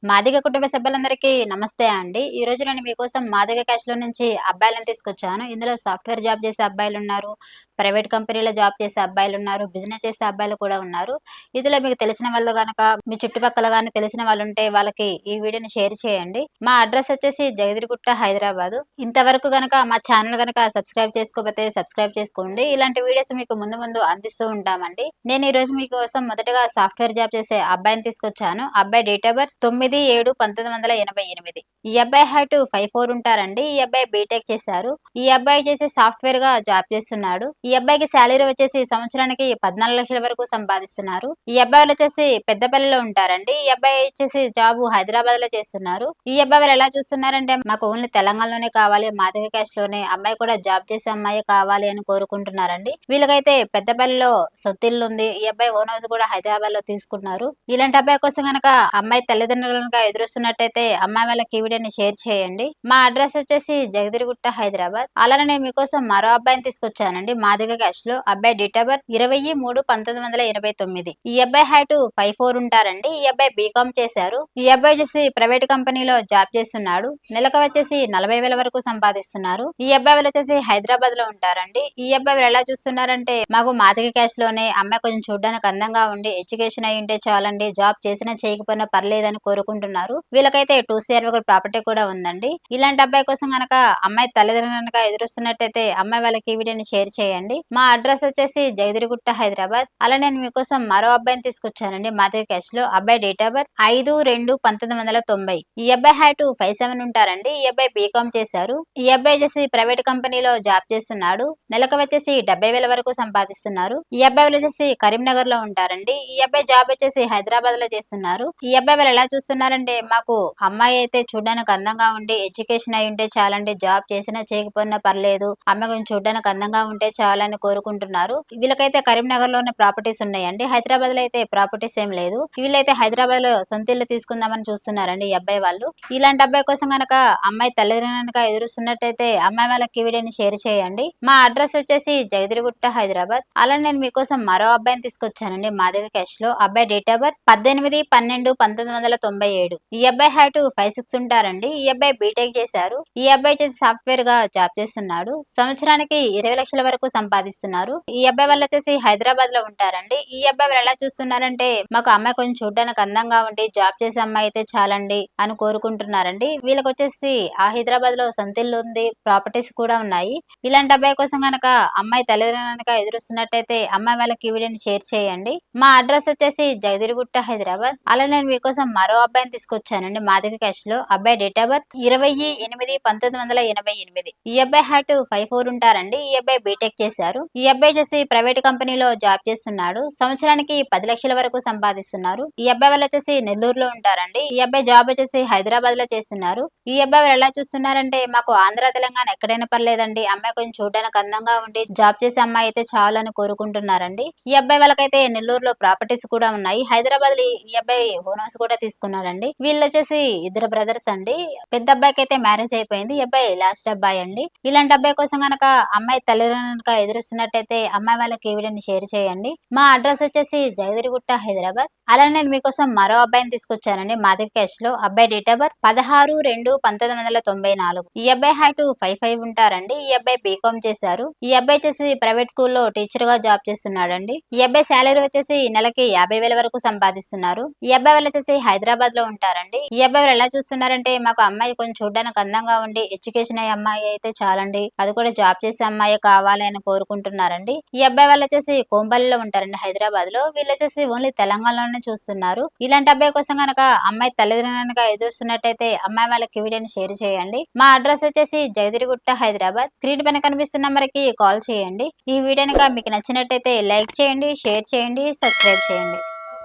మాదిగ కుటుంబ సభ్యులందరికీ నమస్తే అండి. ఈ రోజు నేను మీకోసం మాదిగ క్యాష్‌లో నుంచి అబ్బాయిలని తీసుకొచ్చాను. ఇందులో సాఫ్ట్‌వేర్ జాబ్ చేసే అబ్బాయిలున్నారు, ప్రైవేట్ కంపెనీలో జాబ్ చేసే అబ్బాయిలున్నారు, బిజినెస్ చేసే అబ్బాయిలు కూడా ఉన్నారు. ఇందులో మీకు తెలిసిన వాళ్ళు గనక మీ చుట్టుపక్కల గాని తెలిసిన వాళ్ళుంటే వాళ్ళకి ఈ వీడియోని షేర్ చేయండి. మా అడ్రెస్ వచ్చేసి జగదిరిగుట్ట, హైదరాబాదు. ఇంతవరకు గనక మా ఛానల్ గనక సబ్స్క్రైబ్ చేసుకోకపోతే సబ్స్క్రైబ్ చేసుకోండి. ఇలాంటి వీడియోస్ మీకు ముందు ముందు అందిస్తూ ఉంటామండి. నేను ఈ రోజు మీకోసం మొదటగా సాఫ్ట్‌వేర్ జాబ్ చేసే అబ్బాయిని తీసుకొచ్చాను. అబ్బాయి డేట్ ఆఫ్ బర్త్ 9/7/1988. ఈ అబ్బాయి హైట్ 5'4" ఉంటారండి. ఈ అబ్బాయి బీటెక్ చేశారు. ఈ అబ్బాయి చేసి సాఫ్ట్‌వేర్ గా జాబ్ చేస్తున్నాడు. ఈ అబ్బాయికి సాలరీ వచ్చేసి సంవత్సరానికి 14 లక్షల వరకు సంపాదిస్తున్నారు. ఈ అబ్బాయి వచ్చేసి పెద్దపల్లిలో ఉంటారండి. ఈ అబ్బాయి వచ్చేసి జాబ్ హైదరాబాద్ లో చేస్తున్నారు. ఈ అబ్బాయి వాళ్ళు ఎలా చూస్తున్నారంటే మాకు ఓన్లీ తెలంగాణలోనే కావాలి, మాదిగ క్యాస్ట్ లోనే అమ్మాయి కూడా జాబ్ చేసే అమ్మాయి కావాలి అని కోరుకుంటున్నారండి. వీళ్ళకైతే పెద్దపల్లిలో సొంతిల్లు ఉంది. ఈ అబ్బాయి ఓన్ హౌస్ కూడా హైదరాబాద్ లో తీసుకున్నారు. ఇలాంటి అబ్బాయి కోసం గనక అమ్మాయి తల్లిదండ్రులుగా ఎదురుస్తున్నట్టయితే అమ్మాయి వాళ్ళకి ఈ వీడియోని షేర్ చేయండి. మా అడ్రస్ వచ్చేసి జగదిరిగుట్ట, హైదరాబాద్. అలానే నేను మీకోసం మరో అబ్బాయిని తీసుకొచ్చానండి మాదిగ క్యాస్ట్ లో. అబ్బాయి డేట్ ఆఫ్ బర్త్ 20/3/1989. ఈ అబ్బాయి హైట్ 5'4" ఉంటారండి. ఈ అబ్బాయి బీకామ్ చేశారు. ఈ అబ్బాయి వచ్చేసి ప్రైవేట్ కంపెనీలో జాబ్ చేస్తున్నాడు. నెలకు వచ్చేసి 40,000 వరకు సంపాదిస్తున్నారు. ఈ అబ్బాయి వాళ్ళు వచ్చేసి హైదరాబాద్ లో ఉంటారండి. ఈ అబ్బాయి వాళ్ళు ఎలా చూస్తున్నారంటే మాకు మాదిగ క్యాస్ట్ లోనే అమ్మాయి కొంచెం చూడడానికి అందంగా ఉండి ఎడ్యుకేషన్ అయి ఉంటే చాలండి, జాబ్ చేసినా చేయకపోయినా పర్లేదని కోరుకుంటున్నారు. వీళ్ళకైతే 2 CR ఒక ప్రాపర్టీ కూడా ఉందండి. ఇలాంటి అబ్బాయి కోసం గనక అమ్మాయి తల్లిదండ్రులు గనక ఎదురుస్తున్నట్టయితే అమ్మాయి వాళ్ళకి ఈ వీడియోని షేర్ చేయండి. మా అడ్రస్ వచ్చేసి జగదిరిగుట్ట, హైదరాబాద్. అలా నేను మీకోసం మరో అబ్బాయిని తీసుకొచ్చానండి మాదిగ క్యాస్ట్ లో. అబ్బాయి డేట్ ఆఫ్ బర్త్ 5/2/1990. ఈ అబ్బాయి హైట్ 5'7" ఉంటారండి. ఈ అబ్బాయి బీకామ్ చేశారు. ఈ అబ్బాయి వచ్చేసి ప్రైవేట్ కంపెనీలో జాబ్ చేస్తున్నాడు. నెలకు వచ్చేసి 70,000 వరకు సంపాదిస్తున్నారు. ఈ అబ్బాయి వచ్చేసి కరీంనగర్ లో ఉంటారండి. ఈ అబ్బాయి జాబ్ వచ్చేసి హైదరాబాద్ లో చేస్తున్నారు. ఈ అబ్బాయి వాళ్ళు ఎలా చూస్తున్నారంటే మాకు అమ్మాయి అయితే చూడడానికి అందంగా ఉండి ఎడ్యుకేషన్ అయి ఉంటే చాలండి, జాబ్ చేసినా చేయకపోయినా పర్లేదు, అమ్మాయి కొంచెం చూడడానికి అందంగా ఉంటే చాలని కోరుకుంటున్నారు. వీళ్ళకైతే కరీంనగర్ లోనే ప్రాపర్టీస్ ఉన్నాయండి. హైదరాబాద్ లో అయితే ప్రాపర్టీస్ ఏం లేదు. వీళ్ళైతే హైదరాబాద్ లో సొంత ఇల్లు తీసుకుందామని చూస్తున్నారండి ఈ అబ్బాయి వాళ్ళు. ఇలాంటి అబ్బాయి కోసం గనక అమ్మాయి తల్లిదండ్రులు గనక ఎదురుస్తున్నట్టయితే అమ్మాయి వాళ్ళకి వీడియోని షేర్ చేయండి. మా అడ్రస్ వచ్చేసి జగదిరిగుట్ట, హైదరాబాద్. అలా నేను మీకోసం మరో అబ్బాయిని తీసుకొచ్చానండి మాదిగ క్యాస్ట్ లో. అబ్బాయి డేట్ ఆఫ్ బర్త్ 18/12/1997. ఈ అబ్బాయి హైట్ 5'6" ఉంటారండి. ఈ అబ్బాయి బీటెక్ చేశారు. ఈ అబ్బాయి చేసి సాఫ్ట్‌వేర్ గా జాబ్ చేస్తున్నాడు. సంవత్సరానికి 20 లక్షల వరకు సంపాదిస్తున్నారు. ఈ అబ్బాయి వాళ్ళు వచ్చేసి హైదరాబాద్ లో ఉంటారండి. ఈ అబ్బాయి వాళ్ళు ఎలా చూస్తున్నారంటే మాకు అమ్మాయి కొంచెం చూడడానికి అందంగా ఉండి జాబ్ చేసే అమ్మాయి అయితే చాలండి అని కోరుకుంటున్నారండి. వీళ్ళకి వచ్చేసి ఆ హైదరాబాద్ లో సొంతిల్లు ఉంది, ప్రాపర్టీస్ కూడా ఉన్నాయి. ఇలాంటి అబ్బాయి కోసం గనక అమ్మాయి తల్లిదండ్రులు గనక ఎదురుస్తున్నట్టయితే అమ్మాయి వాళ్ళకి ఈ వీడియోని షేర్ చేయండి. మా అడ్రస్ వచ్చేసి జగదిరిగుట్ట, హైదరాబాద్. అలా నేను మీకోసం మరో అబ్బాయిని తీసుకొచ్చానండి మాదిగ క్యాస్ట్ లో. అబ్బాయి డేట్ ఆఫ్ బర్త్ 20/8/1988. ఈ అబ్బాయి హైట్ 5'4" ఉంటారండి. ఈ అబ్బాయి బీటెక్ చేశారు. ఈ అబ్బాయి వచ్చేసి ప్రైవేట్ కంపెనీలో జాబ్ చేస్తున్నాడు. సంవత్సరానికి 10 లక్షల వరకు సంపాదిస్తున్నారు. ఈ అబ్బాయి వాళ్ళు వచ్చేసి నెల్లూరులో ఉంటారండి. ఈ అబ్బాయి జాబ్ వచ్చేసి హైదరాబాద్ లో చేస్తున్నారు. ఈ అబ్బాయి వాళ్ళు ఎలా చూస్తున్నారంటే మాకు ఆంధ్ర, తెలంగాణ ఎక్కడైనా పర్లేదండి, అమ్మాయి కొంచెం చూడడానికి అందంగా ఉండి జాబ్ చేసే అమ్మాయి అయితే చాలు అని కోరుకుంటున్నారండి. ఈ అబ్బాయి వాళ్ళకైతే నెల్లూరులో ప్రాపర్టీస్ కూడా ఉన్నాయి. హైదరాబాద్ లో ఈ అబ్బాయి ఓన్ హౌస్ కూడా తీసుకున్నాడండి. వీళ్ళు వచ్చేసి ఇద్దరు బ్రదర్స్ అండి. పెద్ద అబ్బాయికి అయితే మ్యారేజ్ అయిపోయింది. ఈ అబ్బాయి లాస్ట్ అబ్బాయి అండి. ఇలాంటి అబ్బాయి కోసం గనక అమ్మాయి తల్లిదండ్రులు గనక ఎదురుస్తున్నట్టయితే అమ్మాయి వాళ్ళకి ఈ వీడియోని షేర్ చేయండి. మా అడ్రస్ వచ్చేసి జగదిరిగుట్ట, హైదరాబాద్. అలా నేను మీకోసం మరో అబ్బాయిని తీసుకొచ్చానండి మాదిగ క్యాస్ట్ లో. అబ్బాయి డేట్ ఆఫ్ బర్త్ 16/2/1994. ఈ అబ్బాయి హైట్ 5'5" ఉంటారండి. ఈ అబ్బాయి బీకామ్ చేశారు. ఈ అబ్బాయి వచ్చేసి ప్రైవేట్ స్కూల్లో టీచర్ గా జాబ్ చేస్తున్నాడండి. ఈ అబ్బాయి శాలరీ వచ్చేసి నెలకి 50,000 వరకు సంపాదిస్తున్నారు. ఈ అబ్బాయి వాళ్ళు వచ్చేసి హైదరాబాద్ లో ఉంటారండి. ఈ అబ్బాయి వాళ్ళు ఎలా చూస్తున్నారంటే మాకు అమ్మాయి కొంచెం చూడడానికి అందంగా ఉండి ఎడ్యుకేషన్ అయ్యే అమ్మాయి అయితే చాలండి, అది కూడా జాబ్ చేసే అమ్మాయి కావాలి అని కోరుకుంటున్నారండి. ఈ అబ్బాయి వాళ్ళు వచ్చేసి కోంపల్లిలో ఉంటారండి హైదరాబాద్ లో. వీళ్ళు వచ్చేసి ఓన్లీ తెలంగాణలోనే చూస్తున్నారు. ఇలాంటి అబ్బాయి కోసం గనక అమ్మాయి తల్లిదండ్రులు గనక ఎదురుస్తున్నట్టయితే అమ్మాయి వాళ్ళకి వీడియోని షేర్ చేయండి. మా అడ్రస్ వచ్చేసి జగదిరిగుట్ట, హైదరాబాద్. స్క్రీన్ పైన కనిపిస్తున్న నంబర్ కి కాల్ చేయండి. ఈ వీడియో మీకు నచ్చినట్టయితే లైక్ చేయండి, షేర్ చేయండి, సబ్స్క్రైబ్ చేయండి.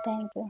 Thank you.